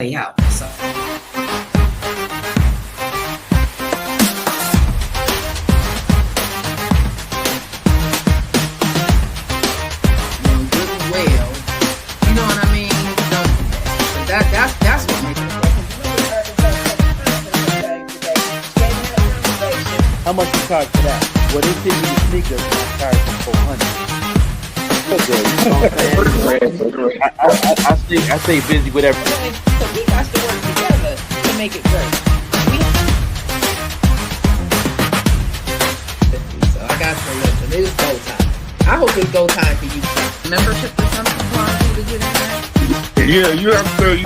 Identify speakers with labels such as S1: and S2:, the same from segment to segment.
S1: play out. So. Well, you know what I mean? That's what makes it.
S2: How much you charge for that? Well, they send you the sneakers and I charge them $400. I stay busy with everything.
S1: So we got to work together to make it great. So I got to listen. It's go time. I hope it's go time for you. Membership or something for you to get in there?
S2: Yeah, you have to.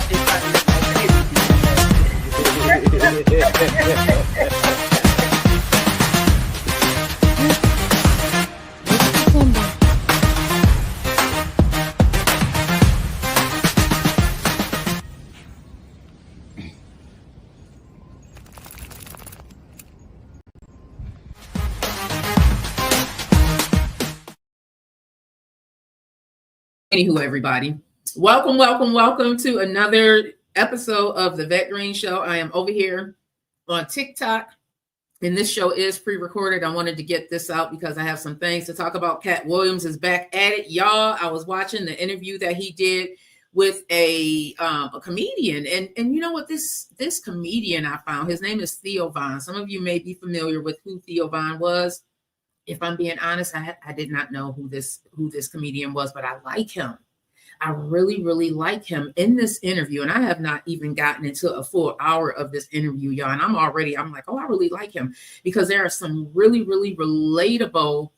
S1: Anywho, everybody, welcome to another episode of the Vette Green Show. I am over here on TikTok, and this show is pre-recorded. I wanted to get this out because I have some things to talk about. Katt Williams is back at it, y'all. I was watching the interview that he did with a comedian, and you know what? This comedian I found, his name is Theo Von. Some of you may be familiar with who Theo Von was. If I'm being honest, I did not know who this comedian was, but I like him. I really like him in this interview. And I have not even gotten into a full hour of this interview, y'all. And I'm like, oh, I really like him because there are some really relatable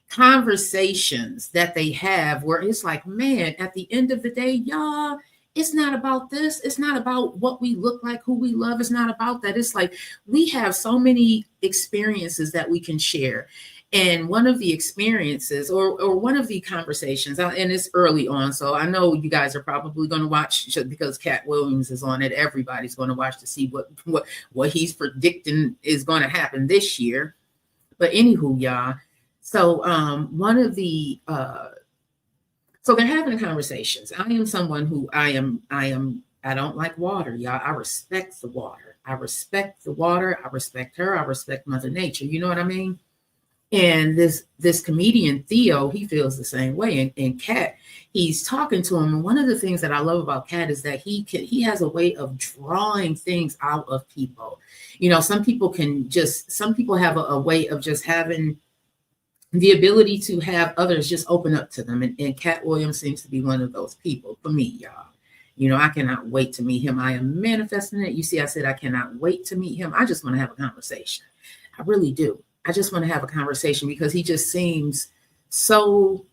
S1: conversations that they have where it's like, man, at the end of the day, y'all, it's not about this. It's not about what we look like, who we love. It's not about that. It's like we have so many experiences that we can share. And one of the experiences or one of the conversations, and it's early on, so I know you guys are probably going to watch just because Katt Williams is on it. Everybody's going to watch to see what he's predicting is going to happen this year. But anywho, y'all, so one of the so they're having conversations. I am someone who I don't like water, y'all. I respect the water. I respect her. I respect Mother Nature. You know what I mean? And this comedian, Theo, he feels the same way. And Katt, he's talking to him. And one of the things that I love about Katt is that he has a way of drawing things out of people. You know, some people have a way of just having the ability to have others just open up to them. And Katt Williams seems to be one of those people for me, y'all. You know, I cannot wait to meet him. I am manifesting it. You see, I said I cannot wait to meet him. I just want to have a conversation. I really do. I just want to have a conversation because he just seems so,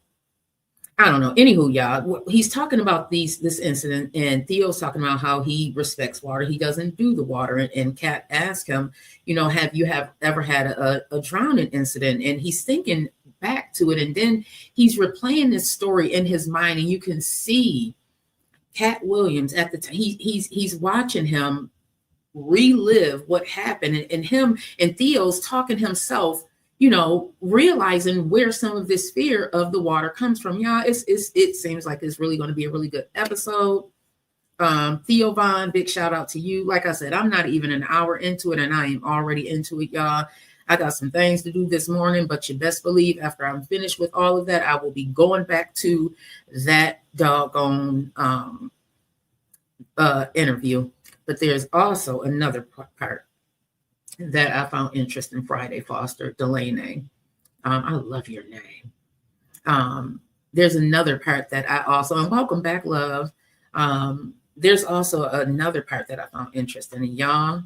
S1: I don't know. Anywho, y'all, he's talking about this incident, and Theo's talking about how he respects water. He doesn't do the water. And Katt asked him, you know, have you ever had a drowning incident? And he's thinking back to it, and then he's replaying this story in his mind, and you can see Katt Williams at the time. He's watching him relive what happened, and him and Theo's talking himself, you know, realizing where some of this fear of the water comes from. Y'all, it seems like it's really going to be a really good episode. Theo Von, big shout out to you. Like I said, I'm not even an hour into it, and I am already into it, y'all. I got some things to do this morning, but you best believe after I'm finished with all of that, I will be going back to that doggone interview. But there's also another part that I found interesting. Friday Foster Delaney. I love your name. There's another part that I also, and welcome back, love. There's also another part that I found interesting. And y'all,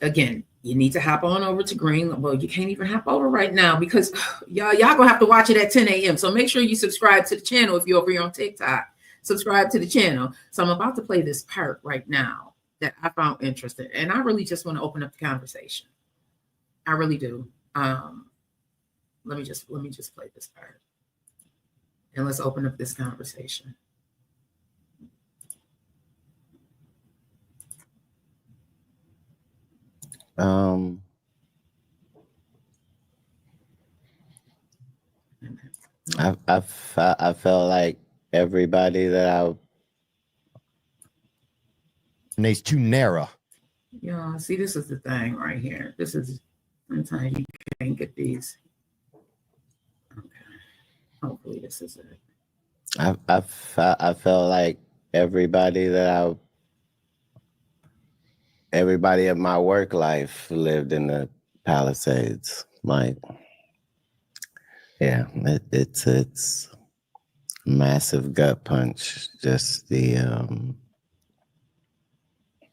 S1: again, you need to hop on over to Green. Well, you can't even hop over right now because y'all gonna have to watch it at 10 a.m. So make sure you subscribe to the channel if you're over here on TikTok. Subscribe to the channel. So I'm about to play this part right now that I found interesting, and I really just want to open up the conversation. I really do. Let me just play this part, and let's open up this conversation.
S2: I felt like everybody that
S3: And they's too narrow.
S1: Yeah, see, this is the thing right here. This is, sometimes you can't get these. Okay. Hopefully this is it.
S4: I felt like everybody in my work life lived in the Palisades. Like, yeah, it's a massive gut punch. Just the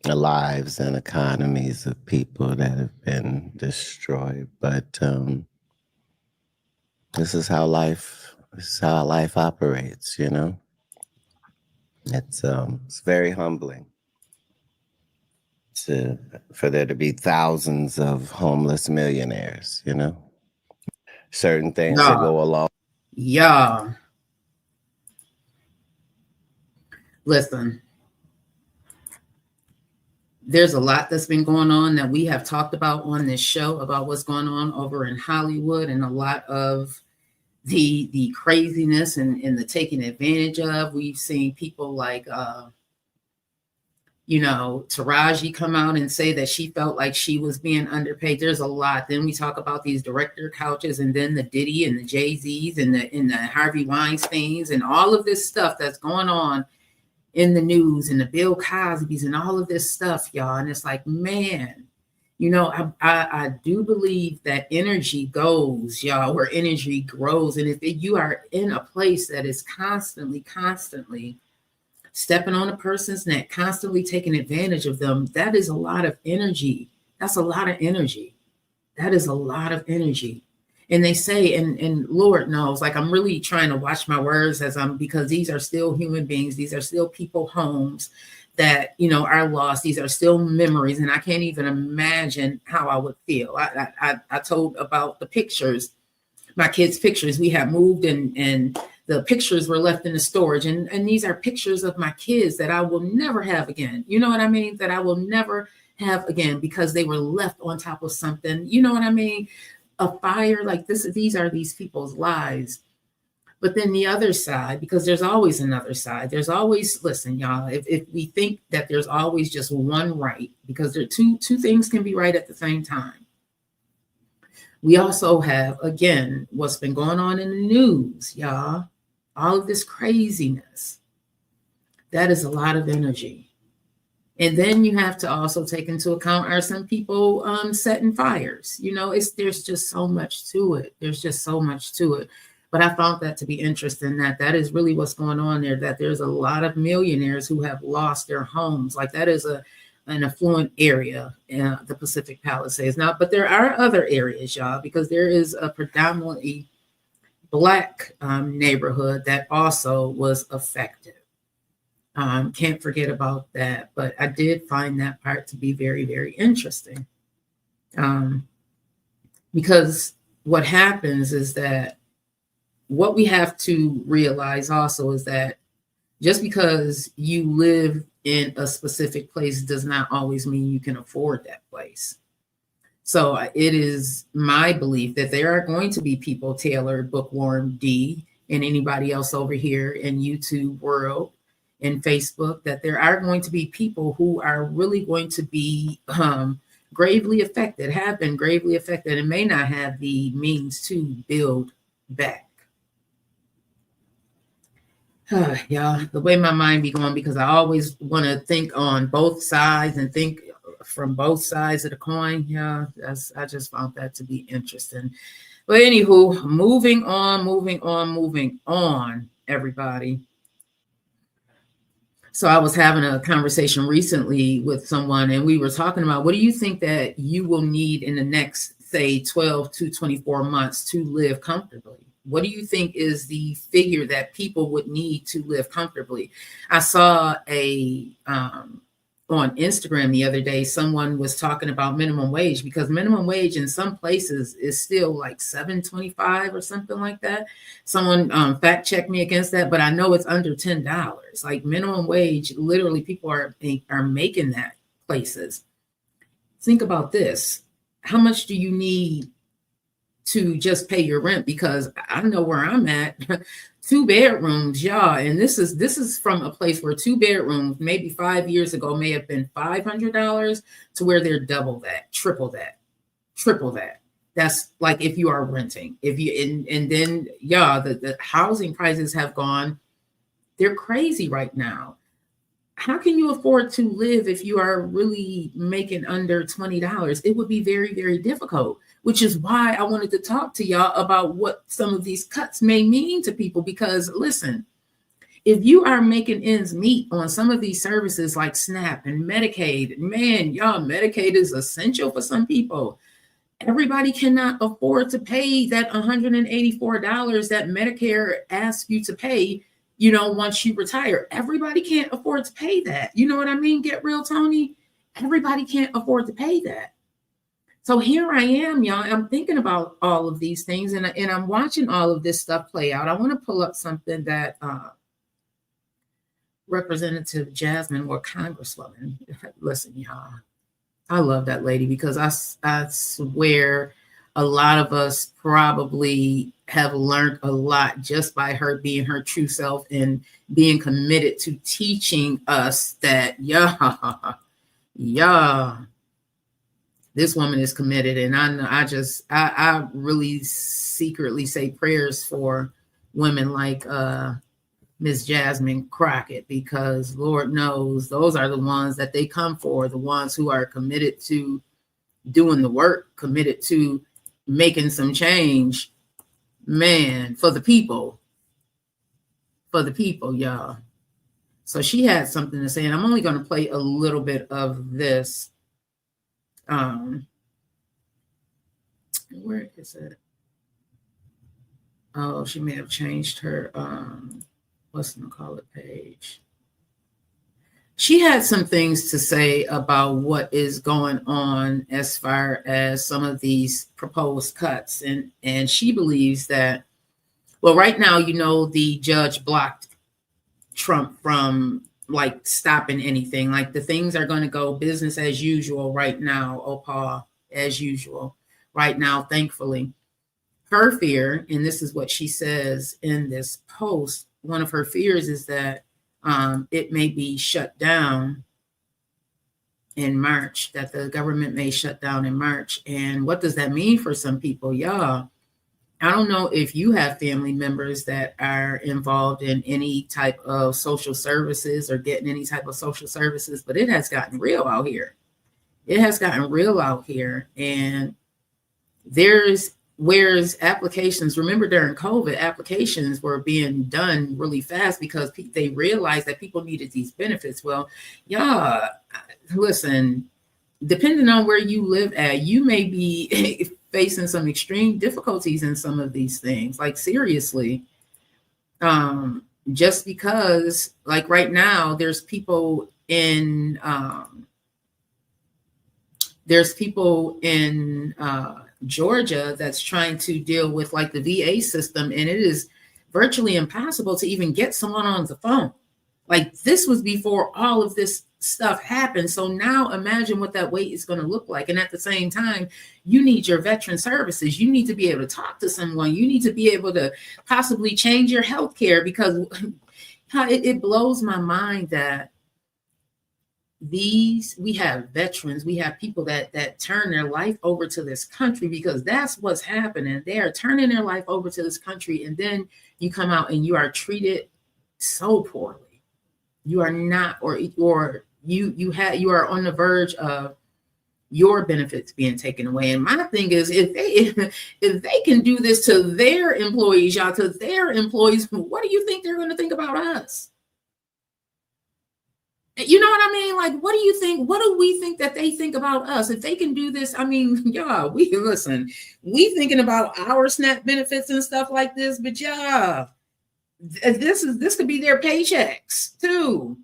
S4: lives and economies of people that have been destroyed. But this is how life operates, you know. It's very humbling for there to be thousands of homeless millionaires, you know. Certain things that go along.
S1: Yeah. Listen, there's a lot that's been going on that we have talked about on this show about what's going on over in Hollywood, and a lot of the craziness and the taking advantage of. We've seen people like Taraji come out and say that she felt like she was being underpaid. There's a lot. Then we talk about these director couches, and then the Diddy and the Jay-Z's and the Harvey Weinsteins and all of this stuff that's going on in the news, and the Bill Cosby's and all of this stuff, y'all. And it's like, man, I do believe that energy goes, y'all, where energy grows. And if you are in a place that is constantly stepping on a person's neck, constantly taking advantage of them, that is a lot of energy. That's a lot of energy. That is a lot of energy. And they say, and Lord knows, like, I'm really trying to watch my words because these are still human beings. These are still people, homes that, are lost. These are still memories. And I can't even imagine how I would feel. I told about the pictures, my kids' pictures. We had moved and the pictures were left in the storage. And these are pictures of my kids that I will never have again. You know what I mean? That I will never have again because they were left on top of something. You know what I mean? A fire like this. These are these people's lives. But then the other side, because there's always another side. There's always, listen, y'all, if we think that there's always just one right, because there two things can be right at the same time. We also have, again, what's been going on in the news, y'all. All of this craziness. That is a lot of energy. And then you have to also take into account, are some people setting fires? There's just so much to it. There's just so much to it. But I found that to be interesting, that is really what's going on there, that there's a lot of millionaires who have lost their homes. Like, that is an affluent area in the Pacific Palisades. Now, but there are other areas, y'all, because there is a predominantly Black neighborhood that also was affected. Can't forget about that. But I did find that part to be very, very interesting. Because what happens is that what we have to realize also is that just because you live in a specific place does not always mean you can afford that place. So it is my belief that there are going to be people, Taylor, Bookworm, D, and anybody else over here in YouTube world and Facebook, that there are going to be people who are really going to be gravely affected, have been gravely affected, and may not have the means to build back. Y'all, the way my mind be going, because I always want to think on both sides and think from both sides of the coin. Yeah, I just found that to be interesting. But anywho, moving on, everybody. So I was having a conversation recently with someone, and we were talking about, what do you think that you will need in the next, say, 12 to 24 months to live comfortably? What do you think is the figure that people would need to live comfortably? I saw on Instagram the other day, someone was talking about minimum wage, because minimum wage in some places is still like $7.25 or something like that. Someone fact checked me against that, but I know it's under $10. Like, minimum wage, literally people are making that places. Think about this. How much do you need to just pay your rent, because I know where I'm at. 2 bedrooms, y'all, and this is from a place where 2 bedrooms maybe 5 years ago may have been $500 to where they're double that, triple that. That's like if you are renting. If you and then the housing prices have gone, they're crazy right now. How can you afford to live if you are really making under $20? It would be very, very difficult, which is why I wanted to talk to y'all about what some of these cuts may mean to people. Because listen, if you are making ends meet on some of these services like SNAP and Medicaid, man, y'all, Medicaid is essential for some people. Everybody cannot afford to pay that $184 that Medicare asks you to pay, once you retire. Everybody can't afford to pay that. You know what I mean? Get real, Tony. Everybody can't afford to pay that. So here I am, y'all. I'm thinking about all of these things, and I'm watching all of this stuff play out. I want to pull up something that Representative Jasmine, or Congresswoman, listen, y'all. I love that lady, because I swear a lot of us probably have learned a lot just by her being her true self and being committed to teaching us that, this woman is committed. And I really secretly say prayers for women like Miss Jasmine Crockett, because Lord knows those are the ones that they come for, the ones who are committed to doing the work, committed to making some change, man, for the people, y'all. So she had something to say, and I'm only going to play a little bit of this. Where is it? Oh, she may have changed her what's gonna call it page. She had some things to say about what is going on as far as some of these proposed cuts, and she believes that, well, right now, the judge blocked Trump from like stopping anything. Like the things are going to go business as usual right now, Opal, as usual right now, thankfully. Her fear, and this is what she says in this post, one of her fears is that it may be shut down in March, that the government may shut down in March. And what does that mean for some people? Y'all, I don't know if you have family members that are involved in any type of social services or getting any type of social services, but it has gotten real out here. And whereas applications, remember during COVID, applications were being done really fast because they realized that people needed these benefits. Well, y'all, listen, depending on where you live at, you may be facing some extreme difficulties in some of these things. Like seriously, just because, like right now, there's people in Georgia that's trying to deal with like the VA system, and it is virtually impossible to even get someone on the phone. Like this was before all of this stuff happened. So now imagine what that wait is going to look like. And at the same time, you need your veteran services. You need to be able to talk to someone. You need to be able to possibly change your health care, because it blows my mind that we have veterans, we have people that turn their life over to this country, because that's what's happening. They are turning their life over to this country, and then you come out and you are treated so poorly. You are not, or you are on the verge of your benefits being taken away. And my thing is, if they can do this to their employees, what do you think they're going to think about us? You know what I mean? Like, what do you think? What do we think that they think about us? If they can do this, I mean, we thinking about our SNAP benefits and stuff like this, but this could be their paychecks too.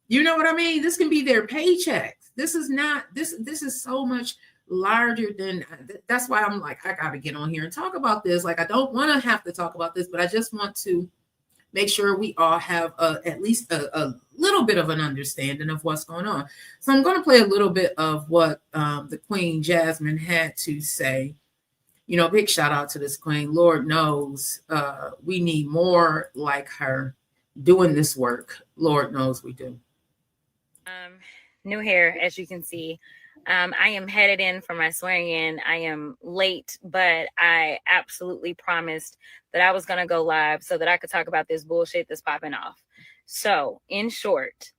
S1: You know what I mean? This can be their paychecks. This is so much larger than, that's why I'm like, I got to get on here and talk about this. Like, I don't want to have to talk about this, but I just want to make sure we all have at least a little bit of an understanding of what's going on. So I'm going to play a little bit of what the Queen Jasmine had to say. big shout out to this queen. Lord knows we need more like her doing this work. Lord knows we do.
S3: New hair, as you can see. I am headed in for my swearing in. I am late, but I absolutely promised that I was going to go live so that I could talk about this bullshit that's popping off. So, in short,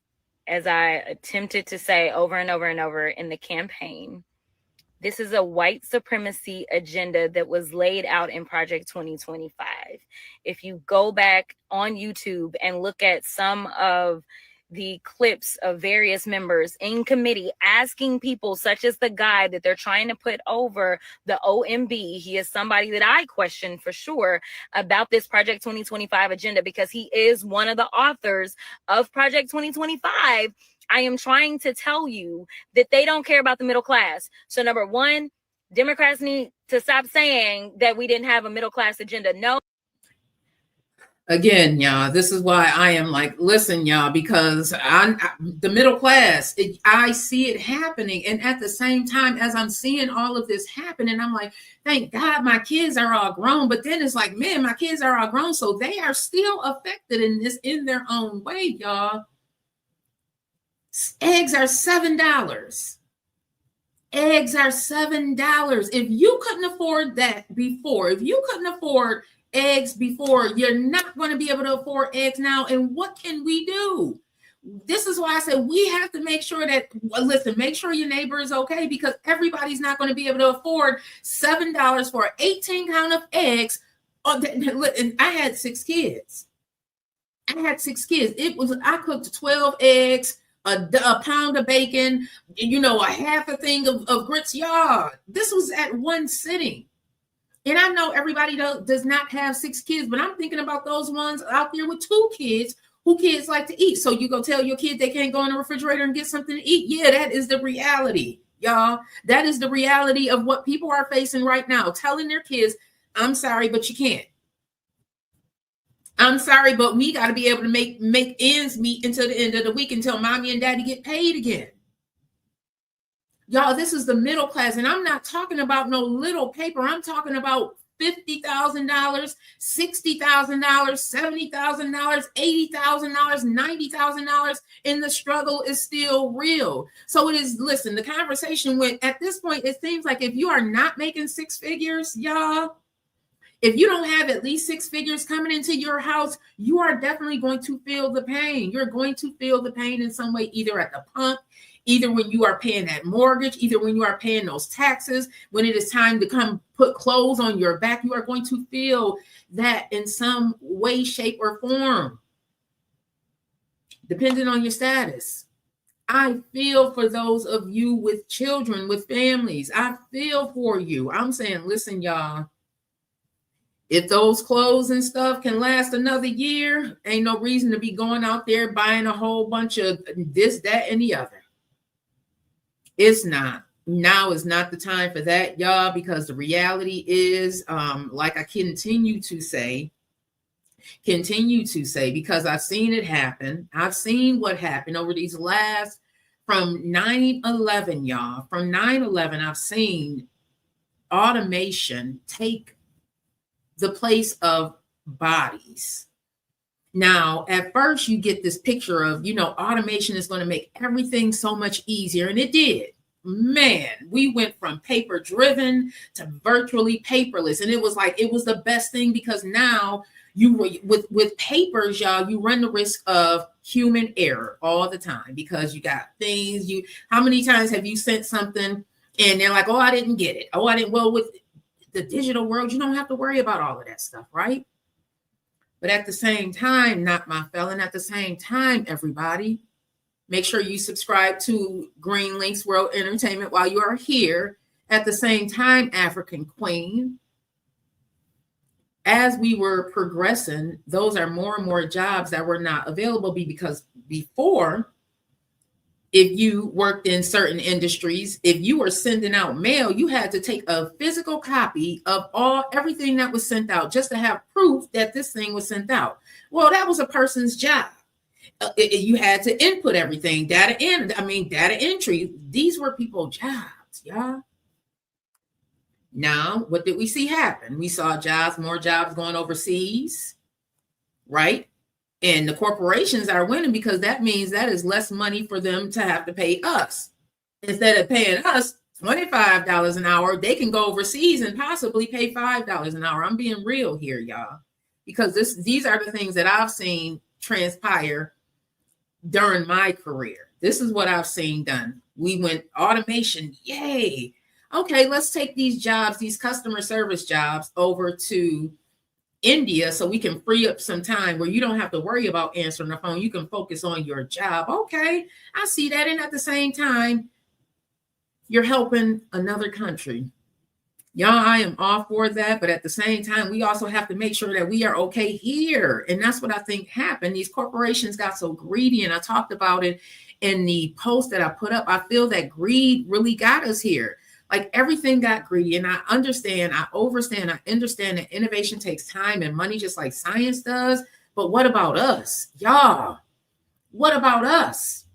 S3: as I attempted to say over and over and over in the campaign, this is a white supremacy agenda that was laid out in Project 2025. If you go back on YouTube and look at some of the clips of various members in committee asking people, such as the guy that they're trying to put over the OMB, he is somebody that I question for sure about this Project 2025 agenda, because he is one of the authors of Project 2025. I am trying to tell you that they don't care about the middle class. So number one, Democrats need to stop saying that we didn't have a middle class agenda. No.
S1: Again, y'all, this is why I am like, listen, y'all, because the middle class, I see it happening. And at the same time, as I'm seeing all of this happen, and I'm like, thank God my kids are all grown. But then it's like, man, my kids are all grown. So they are still affected in this in their own way, y'all. Eggs are $7. Eggs are $7. If you couldn't afford that before, if you couldn't afford eggs before, you're not going to be able to afford eggs now. And what can we do? This is why I said we have to make sure that, listen, make sure your neighbor is okay, because everybody's not going to be able to afford $7 for an 18-count of eggs. And I had 6 kids. I cooked 12 eggs, a pound of bacon, a half a thing of grits. Y'all, this was at one sitting. And I know everybody does not have 6 kids, but I'm thinking about those ones out there with 2 kids who kids like to eat. So you go tell your kid they can't go in the refrigerator and get something to eat. Yeah, that is the reality, y'all. That is the reality of what people are facing right now, telling their kids, I'm sorry, but you can't. I'm sorry, but we got to be able to make ends meet until the end of the week, until mommy and daddy get paid again. Y'all, this is the middle class, and I'm not talking about no little paper. I'm talking about $50,000, $60,000, $70,000, $80,000, $90,000, and the struggle is still real. So it is, listen, the conversation went, at this point, it seems like if you are not making 6 figures, y'all, if you don't have at least 6 figures coming into your house, you are definitely going to feel the pain. You're going to feel the pain in some way, either at the pump, either when you are paying that mortgage, either when you are paying those taxes, when it is time to come put clothes on your back, you are going to feel that in some way, shape, or form, depending on your status. I feel for those of you with children, with families. I feel for you. I'm saying, listen, y'all, if those clothes and stuff can last another year, ain't no reason to be going out there buying a whole bunch of this, that, and the other. It's not. Now is not the time for that, y'all, because the reality is, like I continue to say, because I've seen it happen. I've seen what happened over these last, from 9/11, y'all. From 9/11, I've seen automation take the place of bodies. Now, at first, you get this picture of, automation is going to make everything so much easier. And it did. Man, we went from paper driven to virtually paperless. And it was the best thing, because now with papers, y'all, you run the risk of human error all the time, because you got things, how many times have you sent something and they're like, oh, I didn't get it. Oh, I didn't. Well, with the digital world, you don't have to worry about all of that stuff, right? But at the same time, not my felon, at the same time, everybody, make sure you subscribe to Green Links World Entertainment while you are here. At the same time, African Queen, as we were progressing, those are more and more jobs that were not available, because before, if you worked in certain industries, if you were sending out mail, you had to take a physical copy of everything that was sent out just to have proof that this thing was sent out. Well, that was a person's job. You had to input everything, data entry. These were people's jobs, y'all. Now, what did we see happen? We saw more jobs going overseas, right? And the corporations are winning because that means that is less money for them to have to pay us. Instead of paying us $25 an hour, they can go overseas and possibly pay $5 an hour. I'm being real here, y'all, because these are the things that I've seen transpire during my career. This is what I've seen done. We went automation, yay. Okay, let's take these jobs, these customer service jobs, over to India so we can free up some time where you don't have to worry about answering the phone. You can focus on your job. Okay, I see that. And at the same time, you're helping another country. Y'all, I am all for that. But at the same time, we also have to make sure that we are okay here. And that's what I think happened. These corporations got so greedy. And I talked about it in the post that I put up. I feel that greed really got us here. Like everything got greedy. And I understand that innovation takes time and money, just like science does. But what about us? Y'all, what about us?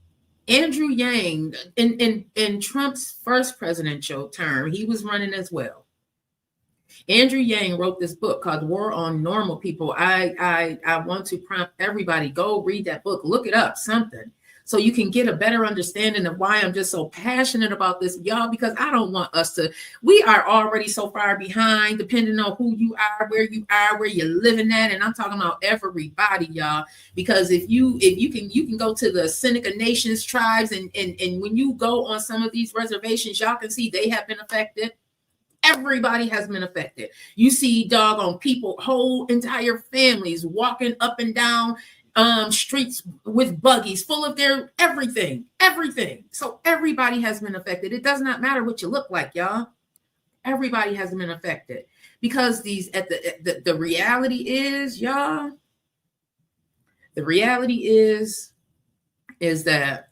S1: Andrew Yang, in Trump's first presidential term, he was running as well. Andrew Yang wrote this book called War on Normal People. I want to prompt everybody, go read that book, look it up, something, so you can get a better understanding of why I'm just so passionate about this, y'all, because I don't want us to, we are already so far behind, depending on who you are, where you're living at. And I'm talking about everybody, y'all, because if you can go to the Seneca Nations tribes and when you go on some of these reservations, y'all can see they have been affected. Everybody has been affected. You see doggone people, whole entire families walking up and down streets with buggies full of their everything. So everybody has been affected. It does not matter what you look like, y'all. Everybody has been affected because the reality is, y'all, the reality is that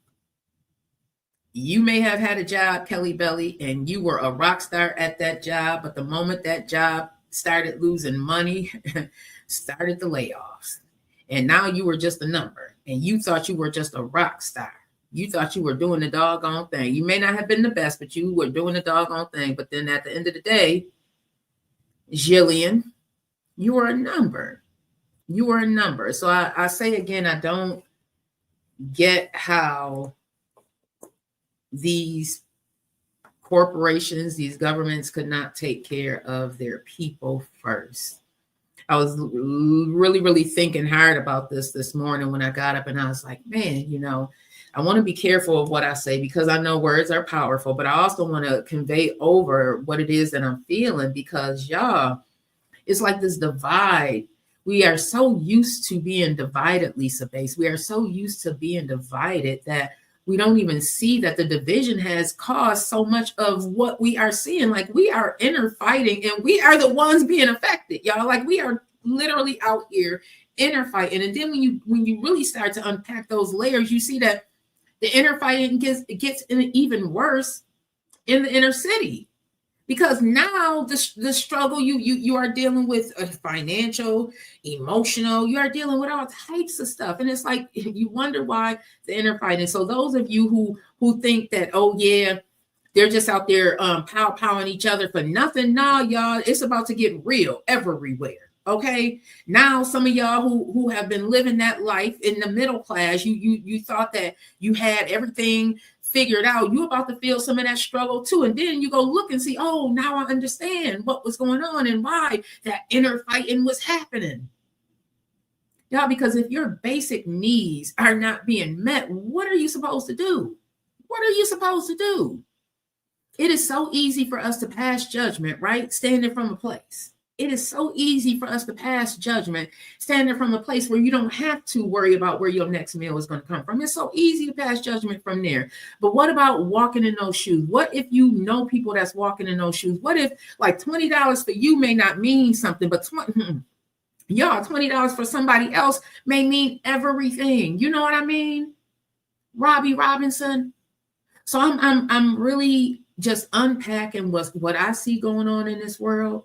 S1: you may have had a job, Kelly Belly, and you were a rock star at that job, but the moment that job started losing money, started the layoffs. And now you were just a number, and you thought you were just a rock star. You thought you were doing the doggone thing. You may not have been the best, but you were doing the doggone thing. But then at the end of the day, Jillian, you were a number. You were a number. So I say again, I don't get how these corporations, these governments could not take care of their people first. I was really, really thinking hard about this morning when I got up, and I was like, man, I want to be careful of what I say because I know words are powerful, but I also want to convey over what it is that I'm feeling because, y'all, it's like this divide. We are so used to being divided, Lisa Bates. We are so used to being divided that we don't even see that the division has caused so much of what we are seeing. Like we are inner fighting and we are the ones being affected, y'all. Like we are literally out here inner fighting. And then when you really start to unpack those layers, you see that the inner fighting gets even worse in the inner city. Because now the struggle you are dealing with financial, emotional, you are dealing with all types of stuff. And it's like you wonder why the inner fighting. So those of you who think that, oh yeah, they're just out there powing each other for nothing. Nah, y'all, it's about to get real everywhere. Okay. Now some of y'all who have been living that life in the middle class, you thought that you had everything figured out, you about to feel some of that struggle too. And then you go look and see, oh, now I understand what was going on and why that inner fighting was happening. Y'all, because if your basic needs are not being met, what are you supposed to do? What are you supposed to do? It is so easy for us to pass judgment, right? Standing from a place. It is so easy for us to pass judgment, standing from a place where you don't have to worry about where your next meal is going to come from. It's so easy to pass judgment from there. But what about walking in those shoes? What if you know people that's walking in those shoes? What if like $20 for you may not mean something, but $20 for somebody else may mean everything. You know what I mean? Robbie Robinson. So I'm really just unpacking what I see going on in this world.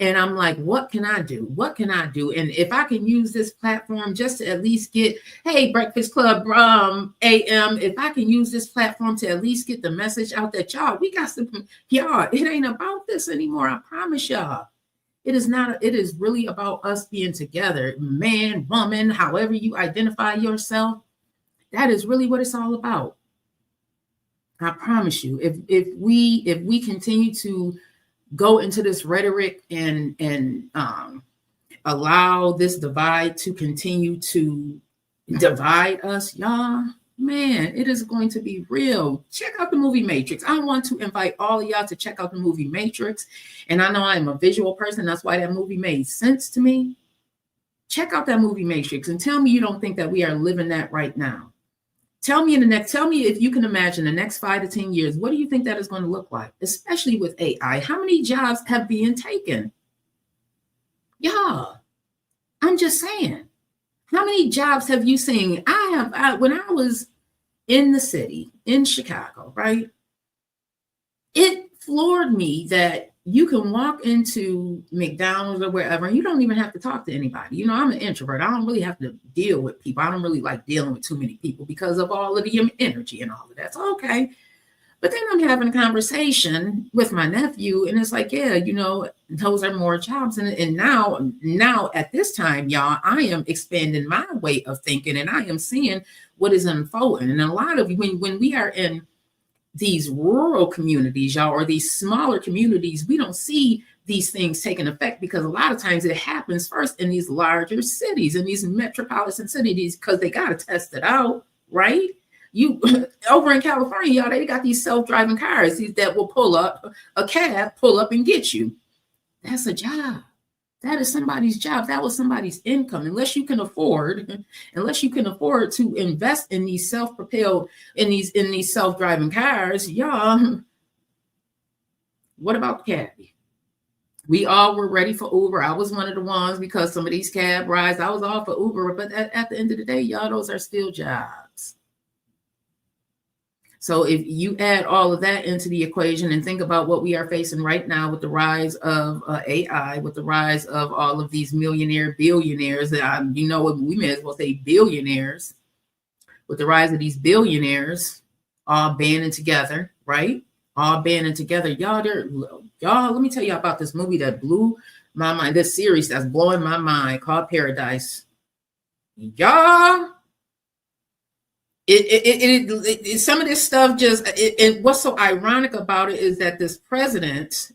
S1: And I'm like, what can I do? What can I do? And if I can use this platform just to at least get, hey, Breakfast Club AM, if I can use this platform to at least get the message out that y'all, we got some, y'all, it ain't about this anymore. I promise y'all. It is not, it is really about us being together, man, woman, however you identify yourself. That is really what it's all about. I promise you, if we continue to go into this rhetoric and allow this divide to continue to divide us, y'all, man, it is going to be real. Check out the movie Matrix. I want to invite all of y'all to check out the movie Matrix. And I know I am a visual person. That's why that movie made sense to me. Check out that movie Matrix and tell me you don't think that we are living that right now. Tell me if you can imagine the next 5 to 10 years, what do you think that is going to look like? Especially with AI. How many jobs have been taken? Yeah, I'm just saying. How many jobs have you seen? When I was in the city, in Chicago, right? It floored me that you can walk into McDonald's or wherever, and you don't even have to talk to anybody. You know, I'm an introvert. I don't really have to deal with people. I don't really like dealing with too many people because of all of the energy and all of that. So, okay. But then I'm having a conversation with my nephew, and it's like, yeah, you know, those are more jobs. And now at this time, y'all, I am expanding my way of thinking, and I am seeing what is unfolding. And a lot of when we are in these rural communities, y'all, or these smaller communities, we don't see these things taking effect because a lot of times it happens first in these larger cities, in these metropolitan cities, because they got to test it out, right? You over in California, y'all, they got these self-driving cars that will pull up and get you. That's a job. That is somebody's job. That was somebody's income. Unless you can afford to invest in these self-propelled, in these self-driving cars, y'all. What about the cabbie? We all were ready for Uber. I was one of the ones because some of these cab rides, I was all for Uber. But at the end of the day, y'all, those are still jobs. So if you add all of that into the equation and think about what we are facing right now with the rise of AI, with the rise of all of these billionaires, you know what, we may as well say billionaires, with the rise of these billionaires all banding together, right? All banding together. Y'all, let me tell you about this movie that blew my mind, this series that's blowing my mind called Paradise. Y'all, some of this stuff what's so ironic about it is that this president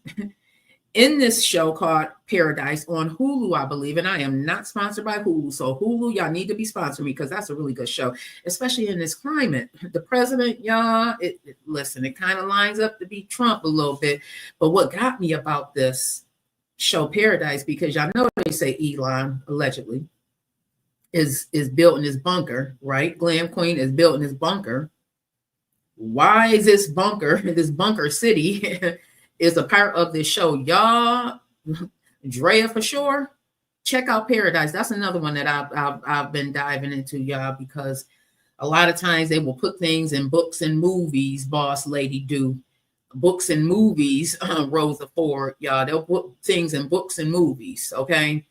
S1: in this show called Paradise on Hulu, I believe, and I am not sponsored by Hulu. So Hulu, y'all need to be sponsoring me because that's a really good show, especially in this climate. The president, y'all, listen, it kind of lines up to be Trump a little bit. But what got me about this show Paradise, because y'all know they say Elon allegedly is built in his bunker, right? Glam Queen is built in his bunker. Why is this bunker city is a part of this show? Y'all, Drea for sure. Check out Paradise. That's another one that I've been diving into, y'all, because a lot of times they will put things in books and movies, boss lady do. Books and movies, Rosa Ford, y'all. They'll put things in books and movies, okay?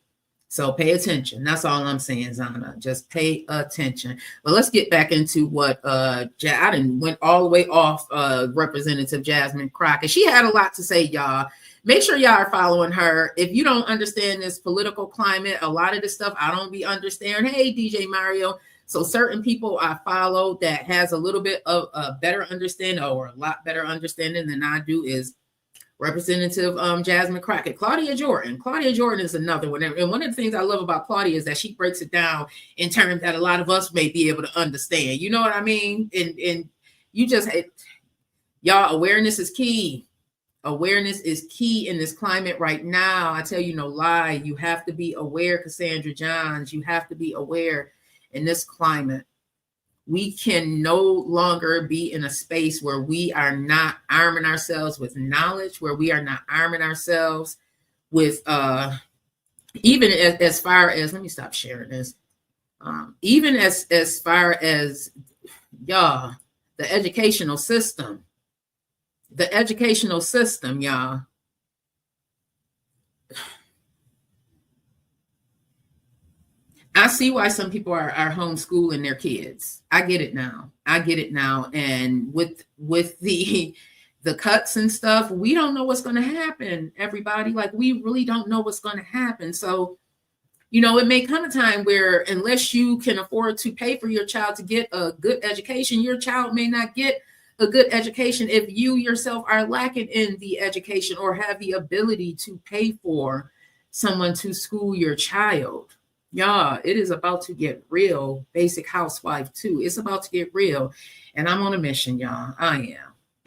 S1: So pay attention. That's all I'm saying, Zana. Just pay attention. But let's get back into what I didn't went all the way off Representative Jasmine Crockett. She had a lot to say, y'all. Make sure y'all are following her. If you don't understand this political climate, a lot of this stuff I don't be understanding. Hey, DJ Mario. So certain people I follow that has a little bit of a better understanding or a lot better understanding than I do is Representative Jasmine Crockett. Claudia Jordan is another one. And one of the things I love about Claudia is that she breaks it down in terms that a lot of us may be able to understand. You know what I mean? And you just, y'all, awareness is key. Awareness is key in this climate right now. I tell you no lie. You have to be aware, Cassandra Johns. You have to be aware in this climate. We can no longer be in a space where we are not arming ourselves with knowledge, where we are not arming ourselves with even as far as, let me stop sharing this. Even as far as y'all, the educational system, y'all. I see why some people are homeschooling their kids. I get it now. And with the cuts and stuff, we don't know what's going to happen, everybody. Like, we really don't know what's going to happen. So, you know, it may come a time where, unless you can afford to pay for your child to get a good education, your child may not get a good education if you yourself are lacking in the education or have the ability to pay for someone to school your child. Y'all, it is about to get real. Basic Housewife 2. It's about to get real. And I'm on a mission, y'all.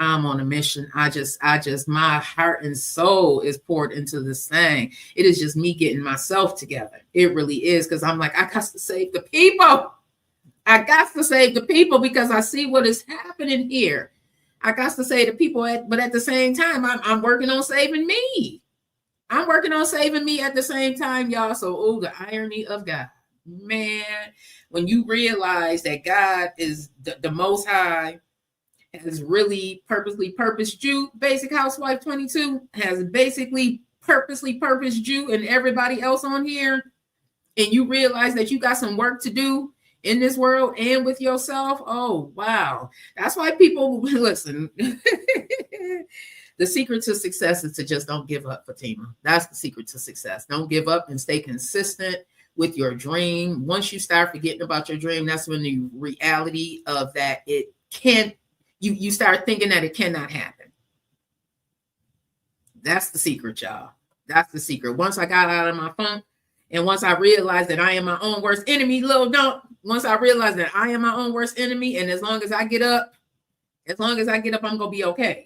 S1: I'm on a mission. I just, my heart and soul is poured into this thing. It is just me getting myself together. It really is. Because I'm like, I got to save the people. I got to save the people because I see what is happening here. I got to save the people, but at the same time, I'm working on saving me. I'm working on saving me at the same time, y'all. So, the irony of God. Man, when you realize that God is the Most High, has really purposed you, Basic Housewife 22 has basically purposely purposed you and everybody else on here, and you realize that you got some work to do in this world and with yourself. Oh, wow. That's why people listen. The secret to success is to just don't give up, Fatima. That's the secret to success. Don't give up and stay consistent with your dream. Once you start forgetting about your dream, that's when the reality of that it can't, you start thinking that it cannot happen. That's the secret, y'all. That's the secret. Once I got out of my funk, and once I realized that I am my own worst enemy, once I realized that I am my own worst enemy, and as long as I get up, I'm gonna be okay.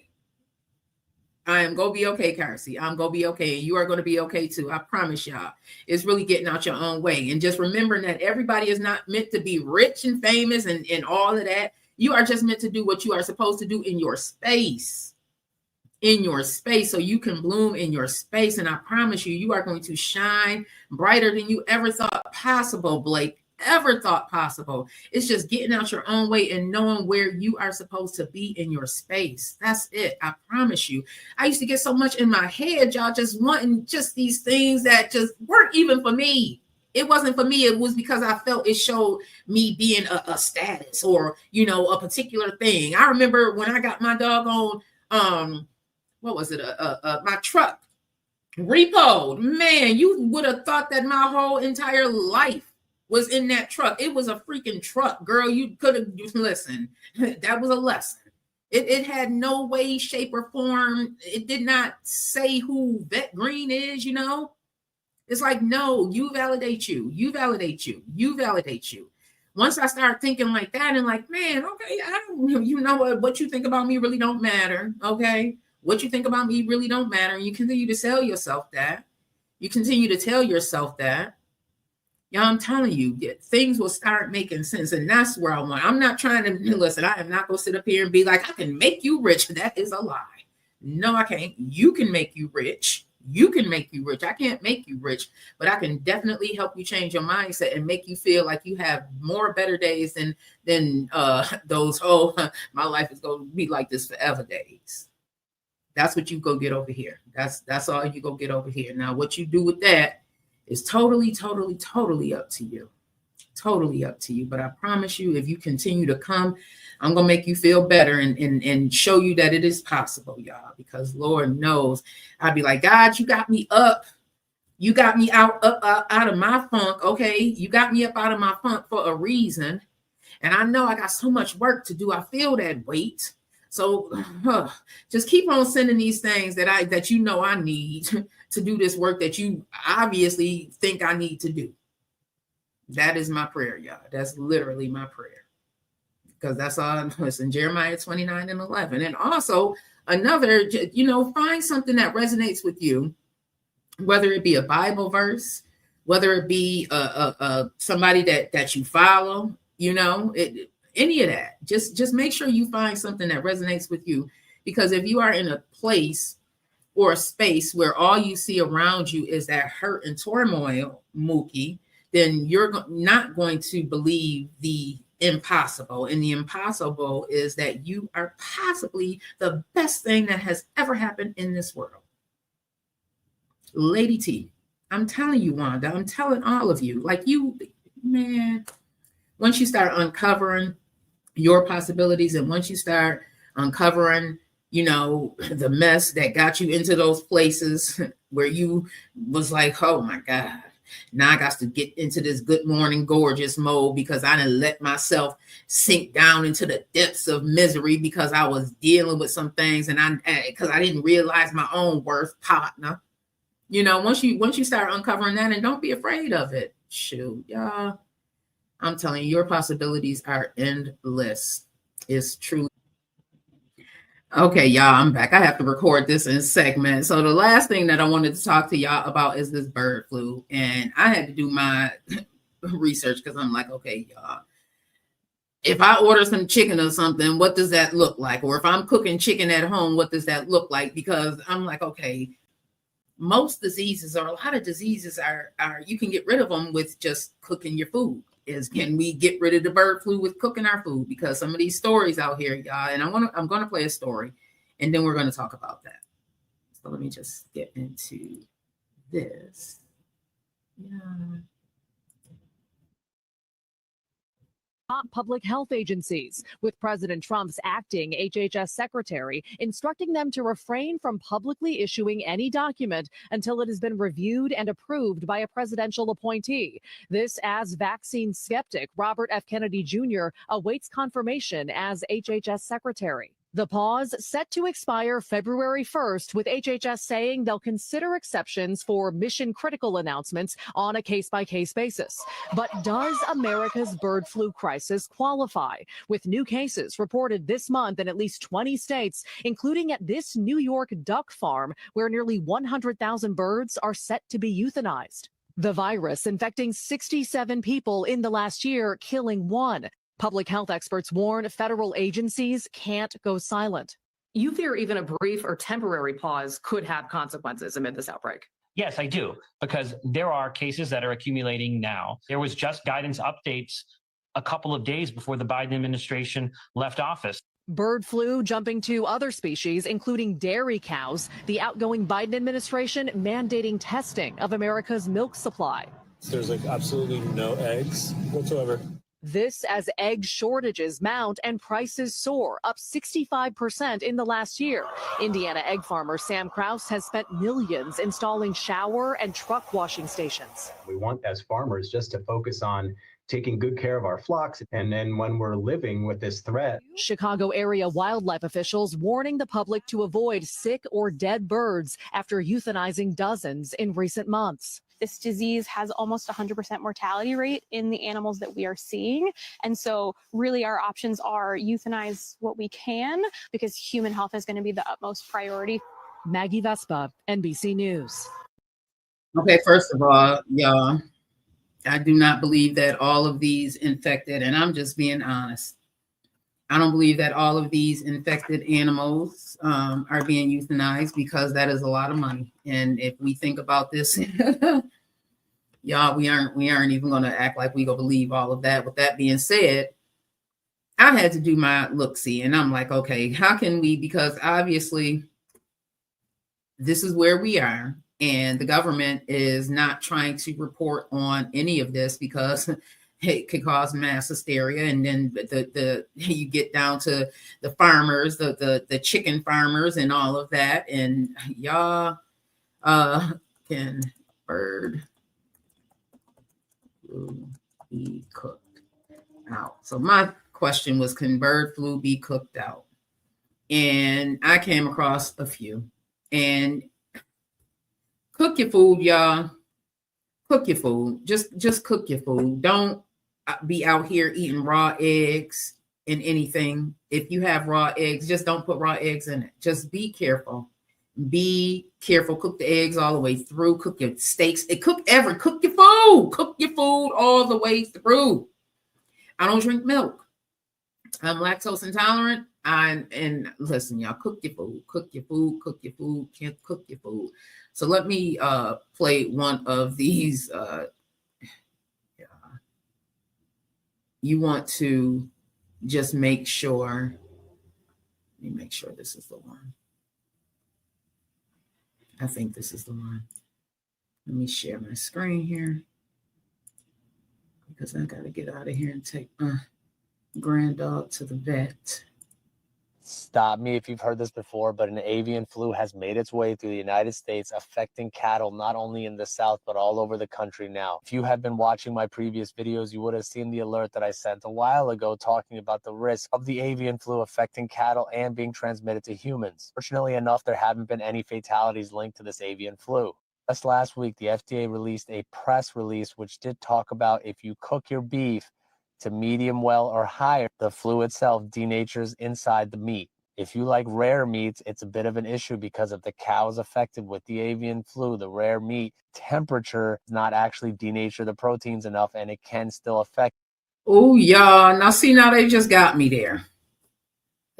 S1: I am going to be okay, Carsey. I'm going to be okay. And you are going to be okay too. I promise y'all. It's really getting out your own way. And just remembering that everybody is not meant to be rich and famous and all of that. You are just meant to do what you are supposed to do in your space. So you can bloom in your space. And I promise you, you are going to shine brighter than you ever thought possible, Blake. Ever thought possible. It's just getting out your own way and knowing where you are supposed to be in your space. That's it. I promise you. I used to get so much in my head, y'all, just wanting just these things that just weren't even for me. It wasn't for me. It was because I felt it showed me being a status or, you know, a particular thing. I remember when I got my doggone, what was it? My truck repoed. Man, you would have thought that my whole entire life was in that truck. It was a freaking truck, girl. You could have listened. That was a lesson. It had no way, shape, or form. It did not say who Vette Green is, you know. It's like, no, you validate you. You validate you. You validate you. Once I start thinking like that and like, man, okay, I don't, you know what you think about me really don't matter. Okay. What you think about me really don't matter. And you continue to tell yourself that. You continue to tell yourself that. Y'all, I'm telling you, things will start making sense. And that's where I want. I'm not trying to listen. I am not going to sit up here and be like, I can make you rich. That is a lie. No, I can't. You can make you rich. You can make you rich. I can't make you rich, but I can definitely help you change your mindset and make you feel like you have more better days than those, my life is going to be like this forever days. That's what you go get over here. That's all you go get over here. Now, what you do with that is totally up to you. Totally up to you. But I promise you, if you continue to come, I'm going to make you feel better and show you that it is possible, y'all. Because Lord knows, I'd be like, God, you got me up. You got me out of my funk. Okay. You got me up out of my funk for a reason. And I know I got so much work to do. I feel that weight. So just keep on sending these things that you know I need to do this work that you obviously think I need to do. That is my prayer, y'all. That's literally my prayer. Because that's all. Listen, Jeremiah 29:11. And also another, find something that resonates with you, whether it be a Bible verse, whether it be somebody that you follow, any of that. Just make sure you find something that resonates with you. Because if you are in a place or a space where all you see around you is that hurt and turmoil, Mookie, then you're not going to believe the impossible. And the impossible is that you are possibly the best thing that has ever happened in this world. Lady T, I'm telling you, Wanda, I'm telling all of you, like you man, once you start uncovering your possibilities, and once you start uncovering, the mess that got you into those places where you was like, oh my God, now I got to get into this good morning gorgeous mode because I didn't let myself sink down into the depths of misery because I was dealing with some things, and because I didn't realize my own worth, partner. Once you start uncovering that, and don't be afraid of it. Shoot, y'all. I'm telling you, your possibilities are endless. It's truly. Okay, y'all, I'm back. I have to record this in segments. So the last thing that I wanted to talk to y'all about is this bird flu. And I had to do my research because I'm like, okay, y'all, if I order some chicken or something, what does that look like? Or if I'm cooking chicken at home, what does that look like? Because I'm like, okay, most diseases, or a lot of diseases are you can get rid of them with just cooking your food. Can we get rid of the bird flu with cooking our food? Because some of these stories out here, y'all, and I'm gonna play a story, and then we're gonna talk about that. So let me just get into this. Yeah.
S5: Top public health agencies, with President Trump's acting HHS secretary instructing them to refrain from publicly issuing any document until it has been reviewed and approved by a presidential appointee. This as vaccine skeptic Robert F. Kennedy Jr. awaits confirmation as HHS secretary. The pause set to expire February 1st, with HHS saying they'll consider exceptions for mission-critical announcements on a case-by-case basis. But does America's bird flu crisis qualify? With new cases reported this month in at least 20 states, including at this New York duck farm, where nearly 100,000 birds are set to be euthanized. The virus infecting 67 people in the last year, killing one. Public health experts warn federal agencies can't go silent.
S6: You fear even a brief or temporary pause could have consequences amid this outbreak.
S7: Yes, I do, because there are cases that are accumulating now. There was just guidance updates a couple of days before the Biden administration left office.
S5: Bird flu jumping to other species, including dairy cows. The outgoing Biden administration mandating testing of America's milk supply.
S8: There's absolutely no eggs whatsoever.
S5: This as egg shortages mount and prices soar, up 65% in the last year. Indiana egg farmer Sam Krause has spent millions installing shower and truck washing stations.
S9: We want, as farmers, just to focus on taking good care of our flocks. And then when we're living with this threat.
S5: Chicago area wildlife officials warning the public to avoid sick or dead birds after euthanizing dozens in recent months.
S10: This disease has almost 100% mortality rate in the animals that we are seeing. And so really our options are euthanize what we can, because human health is going to be the utmost priority.
S5: Maggie Vespa, NBC News.
S1: Okay, first of all, y'all, I do not believe that all of these infected, and I'm just being honest, I don't believe that all of these infected animals are being euthanized, because that is a lot of money. And if we think about this, y'all, we aren't even going to act like we go believe all of that. With that being said, I had to do my look-see, and I'm like, okay, how can we, because obviously this is where we are, and the government is not trying to report on any of this because it could cause mass hysteria. And then the you get down to the farmers, the chicken farmers and all of that. And y'all, can bird flu be cooked out? So my question was, can bird flu be cooked out? And I came across a few. And cook your food, y'all. Cook your food. Just cook your food. Don't be out here eating raw eggs and anything. If you have raw eggs, just don't put raw eggs in it. Just be careful. Be careful. Cook the eggs all the way through. Cook your steaks. Cook your food. Cook your food all the way through. I don't drink milk. I'm lactose intolerant. And listen, y'all, cook your food. Cook your food. Cook your food. Can't cook your food. So let me play one of these. You want to just make sure. Let me make sure this is the one. I think this is the one. Let me share my screen here. because I got to get out of here and take my granddog to the vet.
S11: Stop me if you've heard this before, but an avian flu has made its way through the United States, affecting cattle not only in the South, but all over the country now. If you have been watching my previous videos, you would have seen the alert that I sent a while ago talking about the risk of the avian flu affecting cattle and being transmitted to humans. Fortunately enough, there haven't been any fatalities linked to this avian flu. Just last week, the FDA released a press release which did talk about if you cook your beef to medium well or higher, the flu itself denatures inside the meat. If you like rare meats, it's a bit of an issue because if the cow is affected with the avian flu, the rare meat temperature does not actually denature the proteins enough, and it can still affect.
S1: Oh, y'all. Now, see, now they just got me there.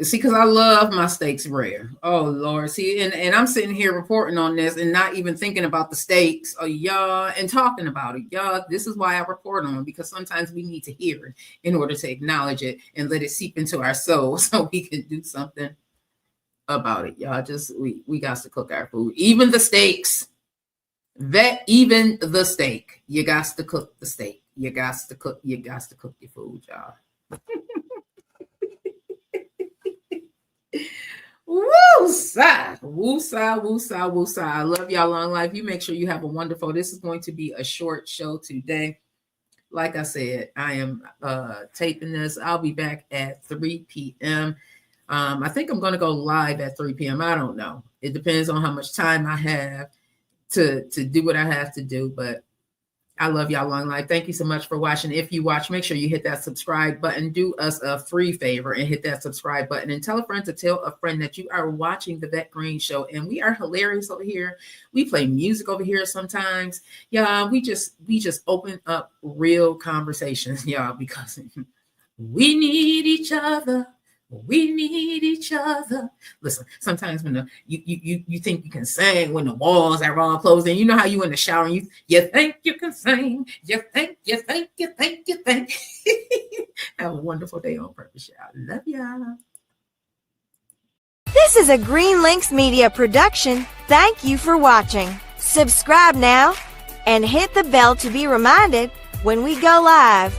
S1: See, because I love my steaks rare. Oh, Lord. See, and I'm sitting here reporting on this and not even thinking about the steaks. Oh, y'all, and talking about it. Y'all, this is why I report on it, because sometimes we need to hear it in order to acknowledge it and let it seep into our soul so we can do something about it. Y'all, just, we got to cook our food. Even the steaks. Even the steak. You got to cook the steak. You got to cook your food, y'all. Woo-sa, woo-sa, woo-sa, woo-sa. I love y'all. Long life. You make sure you have a wonderful. This is going to be a short show today. Like I said, I am taping this. I'll be back at 3 p.m. I think I'm going to go live at 3 p.m. I don't know. It depends on how much time I have to do what I have to do. But I love y'all. Long life. Thank you so much for watching. If you watch, make sure you hit that subscribe button. Do us a free favor and hit that subscribe button, and tell a friend to tell a friend that you are watching the Vette Green Show. And we are hilarious over here. We play music over here sometimes. Yeah, we just open up real conversations, y'all, because we need each other. We need each other. Listen, sometimes when you think you can sing when the walls are all closed, and you know how you in the shower and you think you can sing. You think. Have a wonderful day on purpose, y'all. Love y'all.
S12: This is a Green Links Media production. Thank you for watching. Subscribe now and hit the bell to be reminded when we go live.